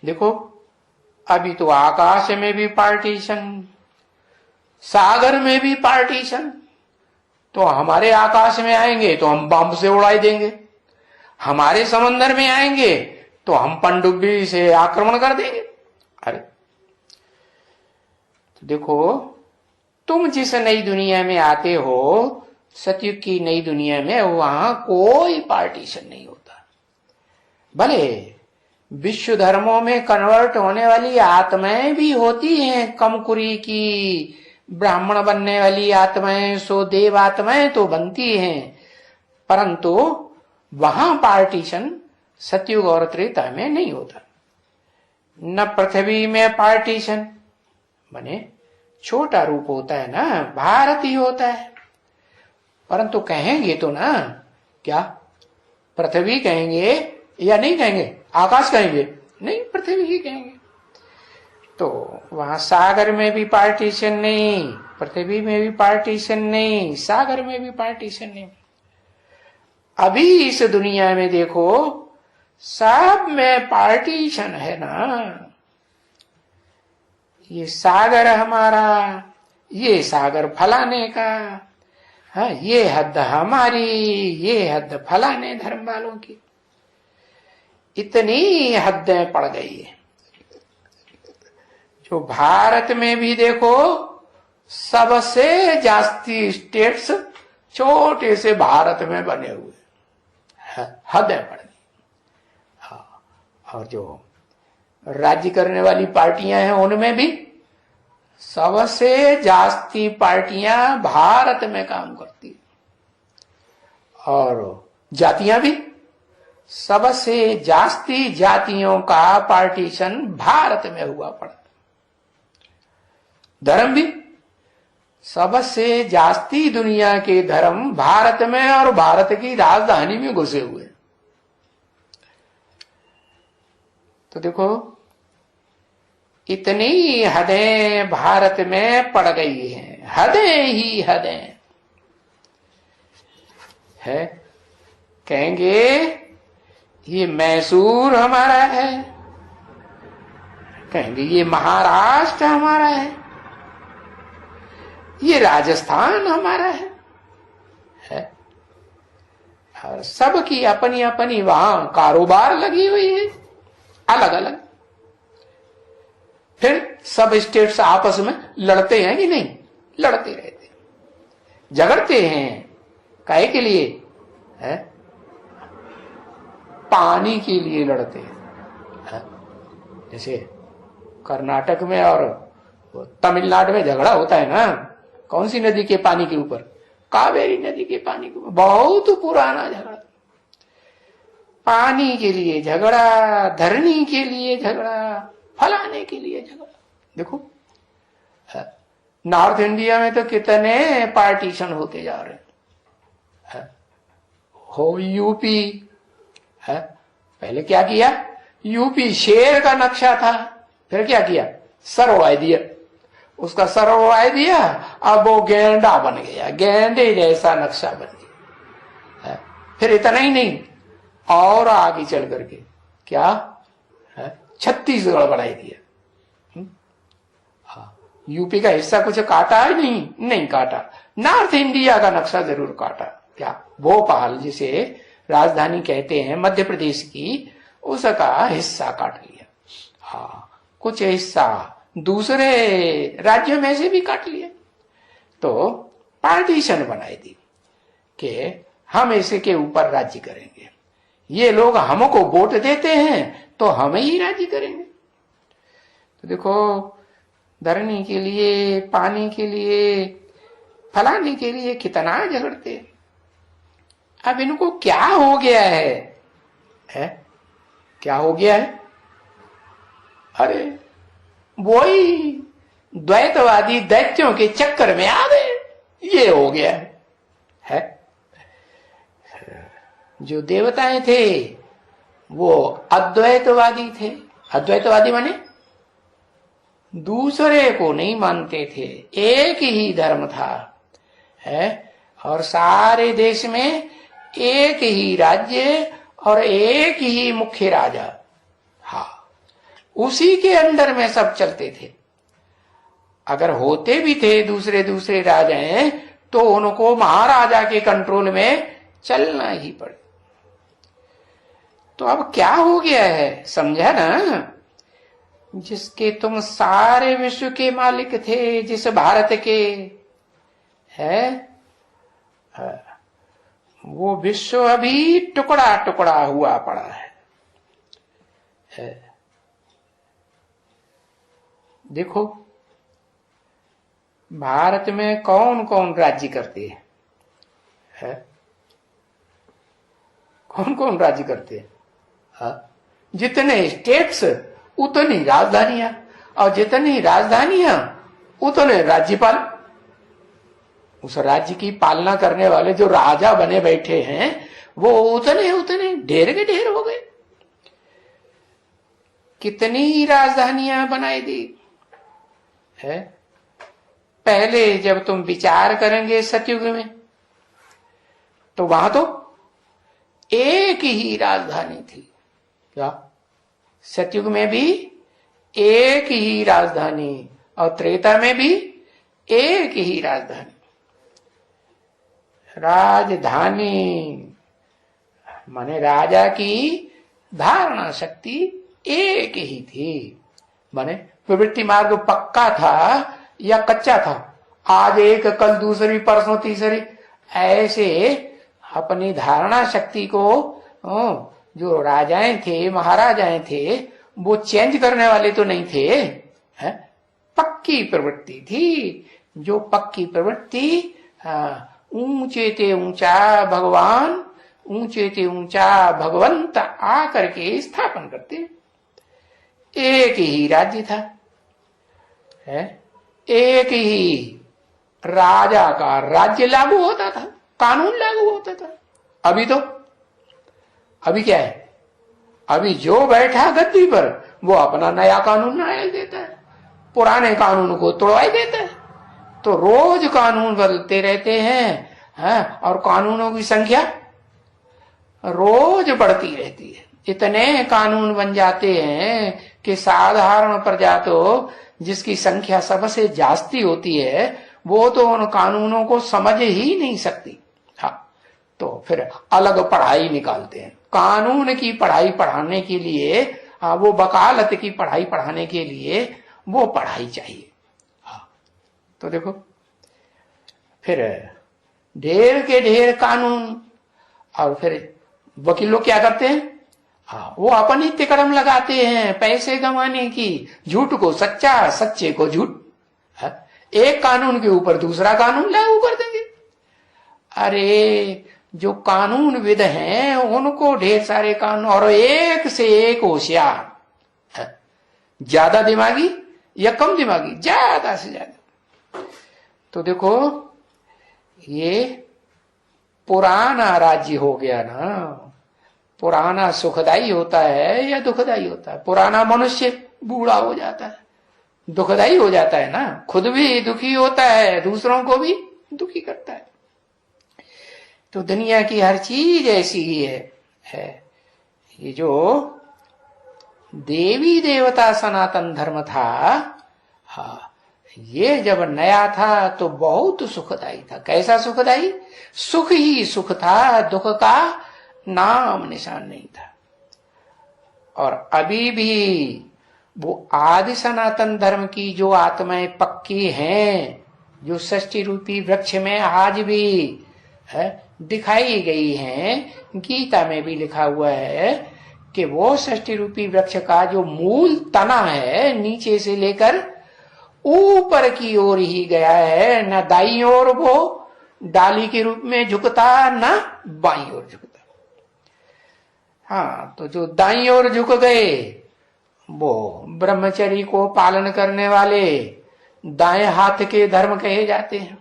देखो, अभी तो आकाश में भी पार्टीशन, सागर में भी पार्टीशन। तो हमारे आकाश में आएंगे तो हम बम से उड़ाई देंगे, हमारे समंदर में आएंगे तो हम पनडुब्बी से आक्रमण कर देंगे। अरे तो देखो, तुम जिस नई दुनिया में आते हो, सतयुग की नई दुनिया में, वहां कोई पार्टीशन नहीं होता। भले विश्व धर्मों में कन्वर्ट होने वाली आत्माएं भी होती हैं, कमकुरी की ब्राह्मण बनने वाली आत्माएं, सो देव आत्माएं तो बनती हैं, परंतु वहां पार्टीशन सतयुग और त्रेता में नहीं होता। न पृथ्वी में पार्टीशन, माने छोटा रूप होता है ना, भारत ही होता है। परंतु कहेंगे तो ना, क्या पृथ्वी कहेंगे या नहीं कहेंगे? आकाश कहेंगे? नहीं, पृथ्वी ही कहेंगे। तो वहां सागर में भी पार्टीशन नहीं, पृथ्वी में भी पार्टीशन नहीं, सागर में भी पार्टीशन नहीं। अभी इस दुनिया में देखो, सब में पार्टीशन है ना। ये सागर हमारा, ये सागर फलाने का, हाँ, ये हद हमारी, ये हद फलाने धर्म वालों की। इतनी हदें पड़ गई है। जो भारत में भी देखो, सबसे जास्ती स्टेट्स छोटे से भारत में बने हुए, हदें पड़ गई। हाँ, और जो राज्य करने वाली पार्टियां हैं, उनमें भी सबसे जास्ती पार्टियां भारत में काम करती है, और जातियां भी, सबसे जास्ती जातियों का पार्टीशन भारत में हुआ पड़ा। धर्म भी, सबसे जास्ती दुनिया के धर्म भारत में और भारत की राजधानी में घुसे हुए। तो देखो, इतनी हदें भारत में पड़ गई हैं, हदें ही हदें है। कहेंगे ये मैसूर हमारा है, कहेंगे ये महाराष्ट्र हमारा है, ये राजस्थान हमारा है? और सबकी अपनी अपनी वहां कारोबार लगी हुई है, अलग अलग। फिर सब स्टेट्स आपस में लड़ते हैं कि नहीं? लड़ते रहते, झगड़ते हैं। काहे के लिए? है पानी के लिए लड़ते हैं। जैसे कर्नाटक में और तमिलनाडु में झगड़ा होता है ना, कौन सी नदी के पानी के ऊपर? कावेरी नदी के पानी के ऊपर। बहुत पुराना झगड़ा, पानी के लिए झगड़ा, धरनी के लिए झगड़ा, फलाने के लिए झगड़ा। देखो, नॉर्थ इंडिया में तो कितने पार्टीशन होते जा रहे हैं। हो यूपी है, पहले क्या किया? यूपी शेर का नक्शा था, फिर क्या किया? सर उड़ा दिया, उसका सर उड़ा दिया, अब वो गेंडा बन गया, गेंडे जैसा नक्शा बन गया। फिर इतना ही नहीं, और आगे चल करके क्या है? छत्तीसगढ़ बढ़ाई दिया। हाँ, यूपी का हिस्सा कुछ काटा है? नहीं काटा। नॉर्थ इंडिया का नक्शा जरूर काटा। क्या? भोपाल जिसे राजधानी कहते हैं मध्य प्रदेश की, उसका हिस्सा काट लिया। हाँ, कुछ हिस्सा दूसरे राज्यों में से भी काट लिया। तो पार्टीशन बनाई दी कि हम इसे के ऊपर राज्य करेंगे, ये लोग हमको वोट देते हैं तो हम ही राज्य करेंगे। तो देखो, धरनी के लिए, पानी के लिए, फलाने के लिए कितना झगड़ते। अब इनको क्या हो गया है? क्या हो गया है? अरे वही द्वैतवादी दैत्यों के चक्कर में आ गए, ये हो गया है। जो देवताएं थे वो अद्वैतवादी थे। अद्वैतवादी माने दूसरे को नहीं मानते थे, एक ही धर्म था है, और सारे देश में एक ही राज्य और एक ही मुख्य राजा। हाँ, उसी के अंडर में सब चलते थे। अगर होते भी थे दूसरे दूसरे राजाएं तो उनको महाराजा के कंट्रोल में चलना ही पड़े। तो अब क्या हो गया है, समझा ना? जिसके तुम सारे विश्व के मालिक थे, जिस भारत के है, वो विश्व अभी टुकड़ा टुकड़ा हुआ पड़ा है। देखो भारत में कौन कौन राज्य करते है? कौन कौन राज्य करते हैं? जितने स्टेट्स उतनी राजधानियां, और जितनी राजधानियां उतने राज्यपाल। उस राज्य की पालना करने वाले जो राजा बने बैठे हैं वो उतने उतने ढेर के ढेर हो गए। कितनी राजधानियां बनाई दी है। पहले जब तुम विचार करेंगे सतयुग में तो वहां तो एक ही राजधानी थी। क्या सतयुग में भी एक ही राजधानी, और त्रेता में भी एक ही राजधानी। राजधानी माने राजा की धारणा शक्ति एक ही थी। माने प्रवृत्ति मार्ग पक्का था या कच्चा था, आज एक कल दूसरी परसों तीसरी, ऐसे अपनी धारणा शक्ति को जो राजाएं थे महाराजाएं थे वो चेंज करने वाले तो नहीं थे, है? पक्की प्रवृत्ति थी। जो पक्की प्रवृत्ति ऊंचे ते ऊंचा भगवान, ऊंचे ते ऊंचा भगवंत आकर के स्थापन करते। एक ही राज्य था, है? एक ही राजा का राज्य लागू होता था, कानून लागू होता था। अभी क्या है? अभी जो बैठा गद्दी पर वो अपना नया कानून डाल देता है, पुराने कानून को तोड़वाई देता है। तो रोज कानून बदलते रहते हैं, और कानूनों की संख्या रोज बढ़ती रहती है। इतने कानून बन जाते हैं कि साधारण प्रजा तो जिसकी संख्या सबसे जास्ती होती है वो तो उन कानूनों को समझ ही नहीं सकती। तो फिर अलग पढ़ाई निकालते हैं, कानून की पढ़ाई पढ़ाने के लिए, वो वकालत की पढ़ाई पढ़ाने के लिए वो पढ़ाई चाहिए। तो देखो फिर ढेर के ढेर कानून, और फिर वकील लोग क्या करते हैं? वो अपन ही तिकड़म लगाते हैं पैसे कमाने की, झूठ को सच्चा, सच्चे को झूठ। एक कानून के ऊपर दूसरा कानून लागू कर देंगे। अरे जो कानून विद हैं उनको ढेर सारे कानून, और एक से एक होशियार, ज्यादा दिमागी या कम दिमागी? ज्यादा से ज्यादा। तो देखो ये पुराना राज्य हो गया ना। पुराना सुखदाई होता है या दुखदाई होता है? पुराना मनुष्य बूढ़ा हो जाता है, दुखदाई हो जाता है ना, खुद भी दुखी होता है, दूसरों को भी दुखी करता है। तो दुनिया की हर चीज ऐसी ही है। ये जो देवी देवता सनातन धर्म था, ये जब नया था तो बहुत सुखदाई था। कैसा सुखदाई? सुख ही सुख था, दुख का नाम निशान नहीं था। और अभी भी वो आदि सनातन धर्म की जो आत्माएं पक्की हैं, जो षष्ठी रूपी वृक्ष में आज भी दिखाई गई हैं, गीता में भी लिखा हुआ है कि वो षष्ठी रूपी वृक्ष का जो मूल तना है नीचे से लेकर ऊपर की ओर ही गया है, न दाईं ओर वो डाली के रूप में झुकता न बाईं ओर झुकता। तो जो दाईं ओर झुक गए वो ब्रह्मचर्य को पालन करने वाले दाएं हाथ के धर्म कहे जाते हैं,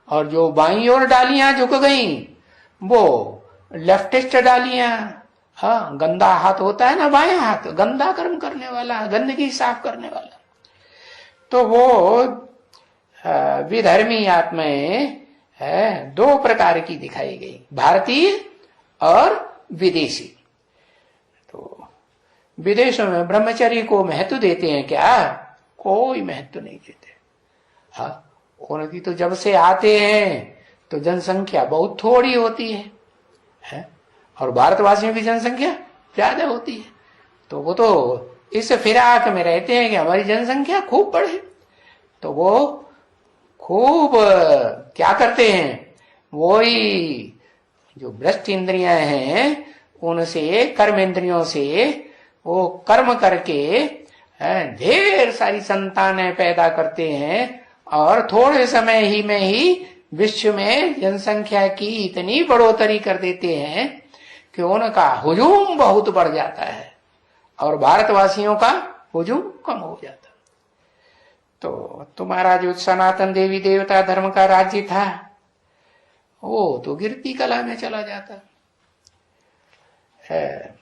और जो बाईं ओर डालियां झुक गई वो लेफ्टिस्ट डालियां। गंदा हाथ होता है ना बाएं हाथ, गंदा कर्म करने वाला, गंदगी साफ करने वाला। तो वो विधर्मी आत्माएं दो प्रकार की दिखाई गई, भारतीय और विदेशी। तो विदेशों में ब्रह्मचर्य को महत्व देते हैं क्या? कोई महत्व नहीं देते। हाँ, उनकी तो जब से आते हैं तो जनसंख्या बहुत थोड़ी होती है? और भारतवासियों की जनसंख्या ज्यादा होती है। तो वो तो इस फिराक में रहते हैं कि हमारी जनसंख्या खूब बढ़े। तो वो खूब क्या करते हैं, वही जो भ्रष्ट इंद्रियां हैं उनसे, कर्म इंद्रियों से वो कर्म करके ढेर सारी संतानें पैदा करते हैं और थोड़े समय ही में ही विश्व में जनसंख्या की इतनी बढ़ोतरी कर देते हैं कि उनका हुजूम बहुत बढ़ जाता है और भारतवासियों का हुजूम कम हो जाता। तो तुम्हारा जो सनातन देवी देवता धर्म का राज्य था वो तो गिरती कला में चला जाता है।